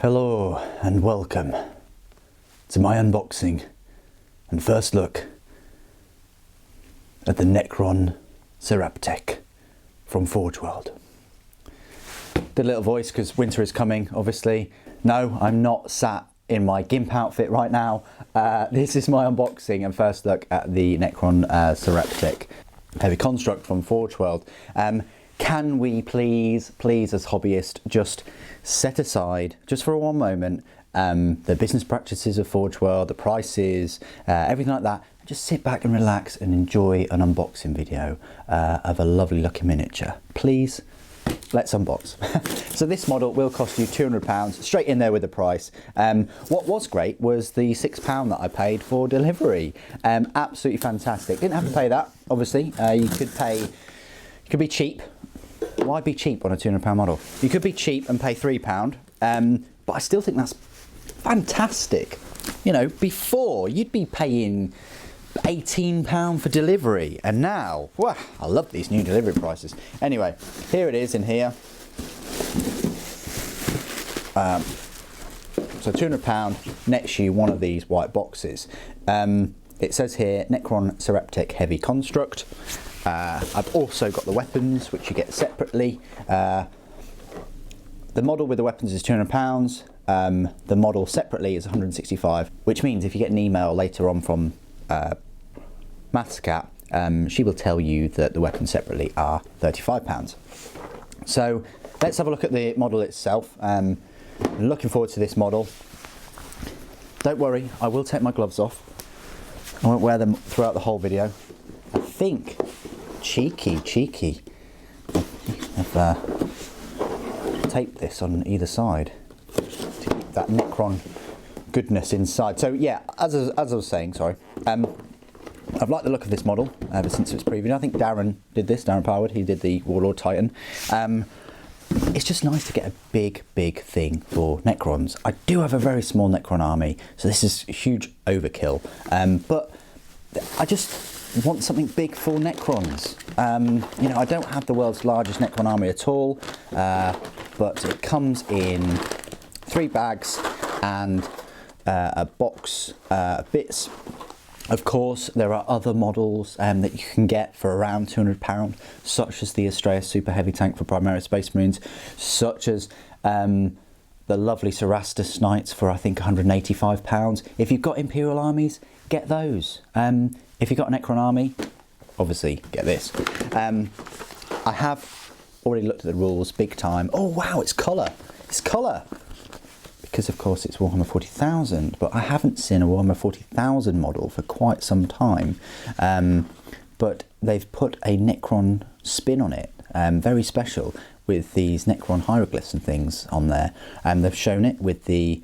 Hello and welcome to my unboxing and first look at the Necron Seraptek from Forge World. Did a little voice because winter is coming, obviously. No, I'm not sat in my GIMP outfit right now. This is my unboxing and first look at the Necron Seraptek heavy construct from Forge World. Can we please as hobbyists just set aside, just for one moment, the business practices of Forge World, the prices, everything like that, and just sit back and relax and enjoy an unboxing video of a lovely looking miniature. Please, let's unbox. So this model will cost you £200, straight in there with the price. What was great was the £6 that I paid for delivery. Absolutely fantastic. Didn't have to pay that, obviously. You could be cheap. Why be cheap on a £200 model? You could be cheap and pay £3, but I still think that's fantastic. You know, before you'd be paying £18 for delivery, and now, wow, I love these new delivery prices. Anyway, here it is in here. So £200 nets you one of these white boxes. It says here Necron Seraptek heavy construct. I've also got the weapons, which you get separately. The model with the weapons is £200. The model separately is £165, which means if you get an email later on from Mathscat, she will tell you that the weapons separately are £35. So let's have a look at the model itself. I'm looking forward to this model. Don't worry, I will take my gloves off. I won't wear them throughout the whole video. I think, cheeky, I've taped this on either side to keep that Necron goodness inside. So yeah, as I was saying, sorry, I've liked the look of this model ever since it was previewed. I think Darren did this, Darren Powerwood, he did the Warlord Titan. It's just nice to get a big thing for Necrons. I do have a very small Necron army, so this is huge overkill, but I just want something big for Necrons. You know, I don't have the world's largest Necron army at all, but it comes in 3 bags and a box of bits. Of course, there are other models that you can get for around £200, such as the Astraeus Super Heavy Tank for Primaris Space Marines, such as the lovely Cerastus Knights for I think £185. If you've got Imperial armies, get those. If you've got a Necron army, obviously get this. I have already looked at the rules big time. Oh wow, it's colour. It's colour. Because of course it's Warhammer 40,000, but I haven't seen a Warhammer 40,000 model for quite some time. But they've put a Necron spin on it, very special, with these Necron hieroglyphs and things on there. And they've shown it with the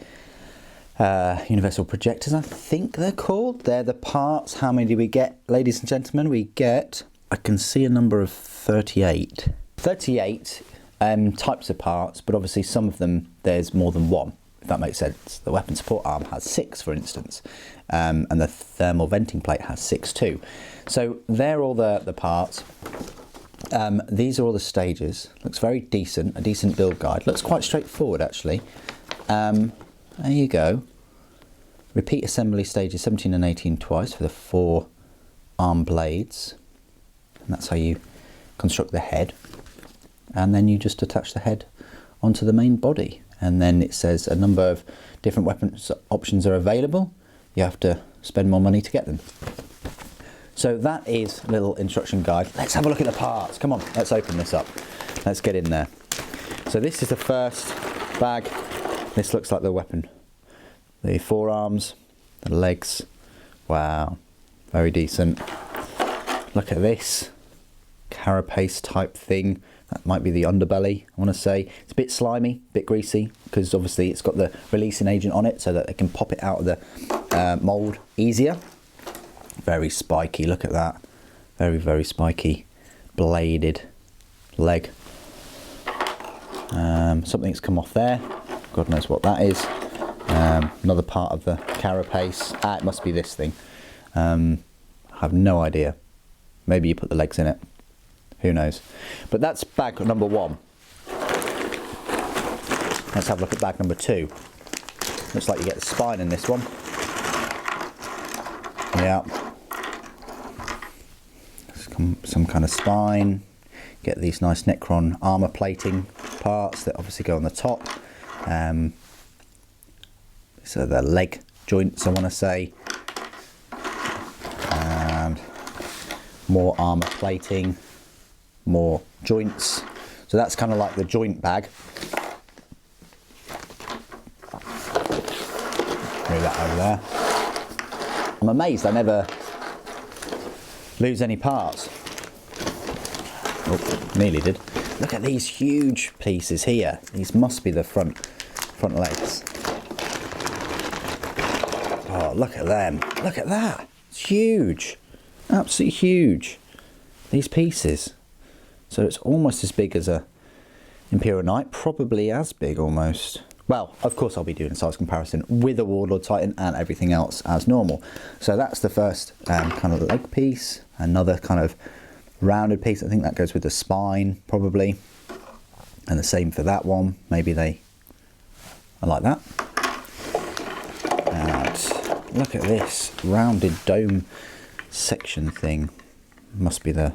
universal projectors, I think they're called. They're the parts. How many do we get, ladies and gentlemen? We get, I can see a number of 38. 38 types of parts, but obviously some of them there's more than one, if that makes sense. The weapon support arm has 6, for instance, and the thermal venting plate has 6 too. So they're all the parts. These are all the stages. Looks very decent, a decent build guide. Looks quite straightforward actually. There you go. Repeat assembly stages 17 and 18 twice for the 4 arm blades. And that's how you construct the head. And then you just attach the head onto the main body. And then it says a number of different weapons options are available. You have to spend more money to get them. So that is a little instruction guide. Let's have a look at the parts. Come on, let's open this up. Let's get in there. So this is the first bag. This looks like the weapon. The forearms, the legs. Wow, very decent. Look at this carapace type thing. That might be the underbelly, I want to say. It's a bit slimy, a bit greasy, because obviously it's got the releasing agent on it so that they can pop it out of the mould easier. Very spiky, look at that. Very spiky bladed leg. Something's come off there. God knows what that is. Another part of the carapace. It must be this thing. I have no idea. Maybe you put the legs in it. Who knows? But that's bag number 1. Let's have a look at bag number 2. Looks like you get the spine in this one. Yeah. Some kind of spine. Get these nice Necron armour plating parts that obviously go on the top. So the leg joints, I want to say. And more armour plating, more joints. So that's kind of like the joint bag. Move that over there. I'm amazed I never lose any parts. Oh, nearly did. Look at these huge pieces here. These must be the front legs. Oh, look at them. Look at that. It's huge. Absolutely huge. These pieces. So it's almost as big as a Imperial Knight. Probably as big almost. Well, of course I'll be doing a size comparison with a Warlord Titan and everything else as normal. So that's the first kind of leg piece. Another kind of rounded piece. I think that goes with the spine probably. And the same for that one. Maybe I like that. And look at this rounded dome section thing. Must be the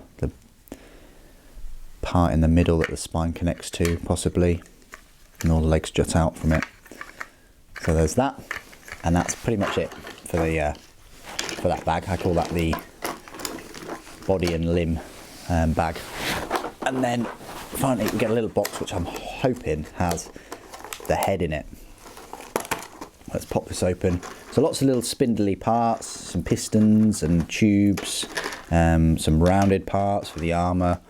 part in the middle that the spine connects to, possibly. And all the legs jut out from it. So there's that. And that's pretty much it for that bag. I call that the body and limb bag. And then finally we get a little box which I'm hoping has the head in it. Let's pop this open. So lots of little spindly parts, some pistons and tubes, some rounded parts for the armour.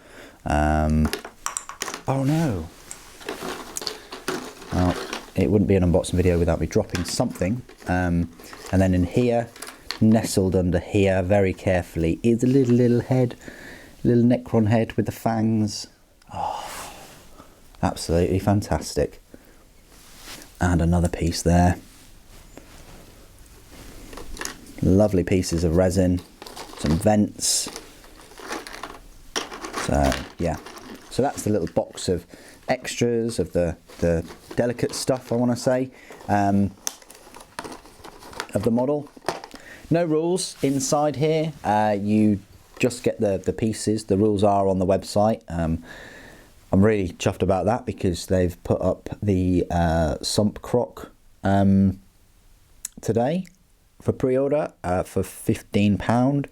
Oh no. Well, it wouldn't be an unboxing video without me dropping something. And then in here, nestled under here very carefully, is a little head, little Necron head with the fangs. Oh, absolutely fantastic. And another piece there. Lovely pieces of resin, some vents. So yeah, so that's the little box of extras of the delicate stuff, I want to say, of the model. No rules inside here. You just get the pieces. The rules are on the website. I'm really chuffed about that because they've put up the Sump Croc today for pre-order for £15.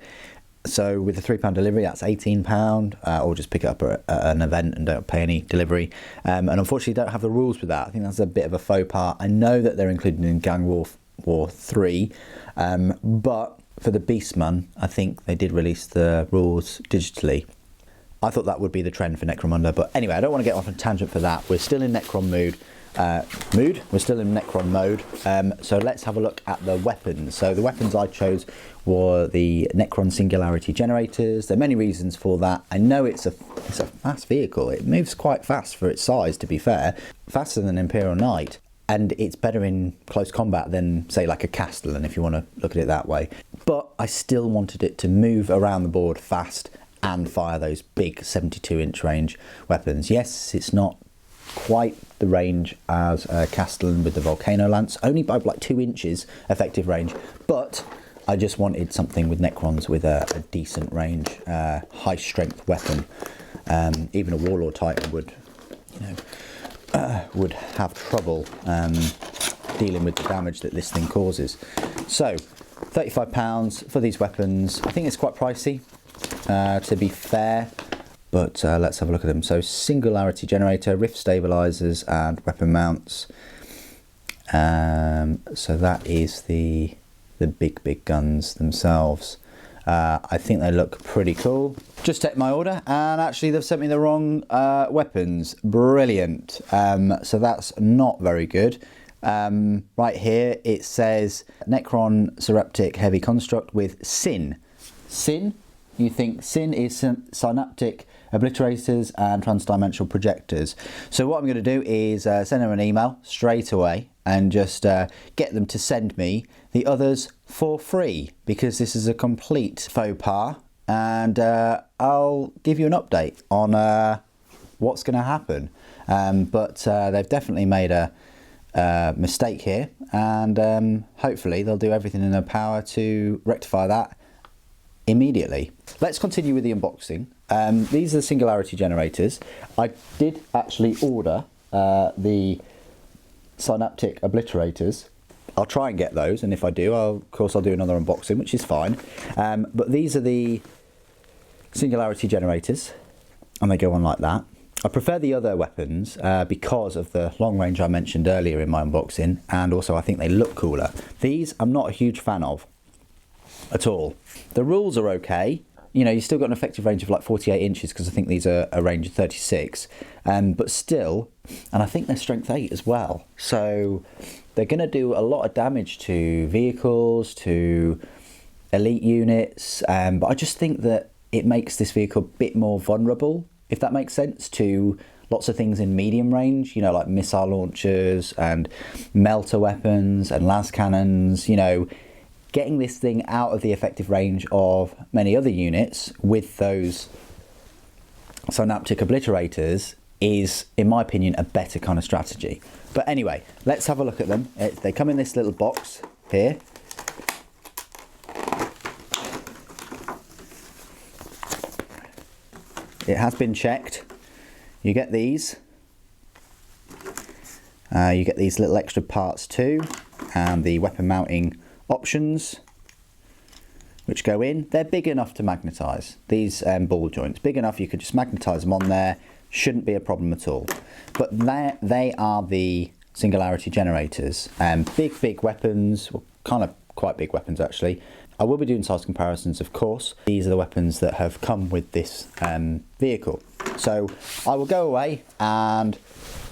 So with the £3 delivery, that's £18, or just pick it up at an event and don't pay any delivery. And unfortunately, don't have the rules with that. I think that's a bit of a faux pas. I know that they're included in Gang War 3, but for the Beastman, I think they did release the rules digitally. I thought that would be the trend for Necromunda, but anyway, I don't want to get off on a tangent for that. We're still in Necron We're still in Necron mode. So let's have a look at the weapons. So the weapons I chose were the Necron Singularity Generators. There are many reasons for that. I know it's a fast vehicle. It moves quite fast for its size, to be fair. Faster than Imperial Knight. And it's better in close combat than, say, like a Castellan, if you want to look at it that way. But I still wanted it to move around the board fast and fire those big 72-inch range weapons. Yes, it's not quite the range as Castellan with the Volcano Lance, only by like 2 inches effective range, but I just wanted something with Necrons with a decent range, high strength weapon. Even a Warlord Titan would, would have trouble dealing with the damage that this thing causes. So £35 for these weapons. I think it's quite pricey, to be fair. But let's have a look at them. So Singularity Generator, Rift Stabilizers and Weapon Mounts. So that is the big guns themselves. I think they look pretty cool. Just checked my order and actually they've sent me the wrong weapons. Brilliant. So that's not very good. Right here it says Necron Seraptek Heavy Construct with Sin. Sin? You think Sin is Synaptic Obliterators and Transdimensional Projectors. So what I'm going to do is send them an email straight away and just get them to send me the others for free, because this is a complete faux pas, and I'll give you an update on what's going to happen. but they've definitely made a mistake here, and hopefully they'll do everything in their power to rectify that immediately. Let's continue with the unboxing. These are the singularity generators. I did actually order the Seraptek obliterators. I'll try and get those, and if I do, of course I'll do another unboxing, which is fine. But these are the singularity generators, and they go on like that. I prefer the other weapons because of the long range I mentioned earlier in my unboxing, and also I think they look cooler. These I'm not a huge fan of at all. The rules are okay. You know, you've still got an effective range of like 48 inches because I think these are a range of 36. But still, and I think they're strength 8 as well. So they're going to do a lot of damage to vehicles, to elite units. But I just think that it makes this vehicle a bit more vulnerable, if that makes sense, to lots of things in medium range, you know, like missile launchers and melter weapons and las cannons, you know. Getting this thing out of the effective range of many other units with those Seraptek obliterators is, in my opinion, a better kind of strategy. But anyway, let's have a look at them. They come in this little box here. It has been checked. You get these. You get these little extra parts too, and the weapon mounting options which go in. They're big enough to magnetise, these ball joints, big enough you could just magnetise them on there, shouldn't be a problem at all. But they are the singularity generators, big weapons, well, kind of quite big weapons actually. I will be doing size comparisons, of course. These are the weapons that have come with this vehicle. So I will go away and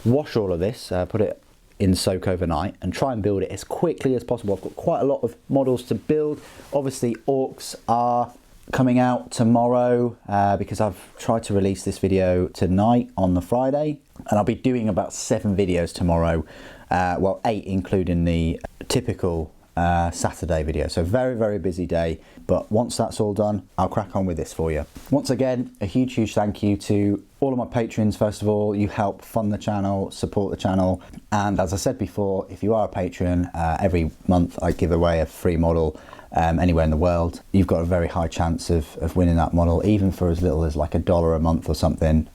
wash all of this, put it in soak overnight, and try and build it as quickly as possible. I've got quite a lot of models to build. Obviously orcs are coming out tomorrow because I've tried to release this video tonight on the Friday, and I'll be doing about 7 videos tomorrow, well 8 including the typical Saturday video. So very busy day, but once that's all done, I'll crack on with this for you. Once again, a huge thank you to all of my patrons. First of all, you help fund the channel, support the channel, and as I said before, if you are a patron, every month I give away a free model anywhere in the world. You've got a very high chance of winning that model, even for as little as like $1 a month or something.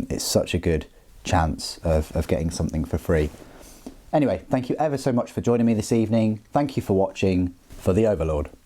It's such a good chance of getting something for free. Anyway, thank you ever so much for joining me this evening. Thank you for watching. For the Overlord.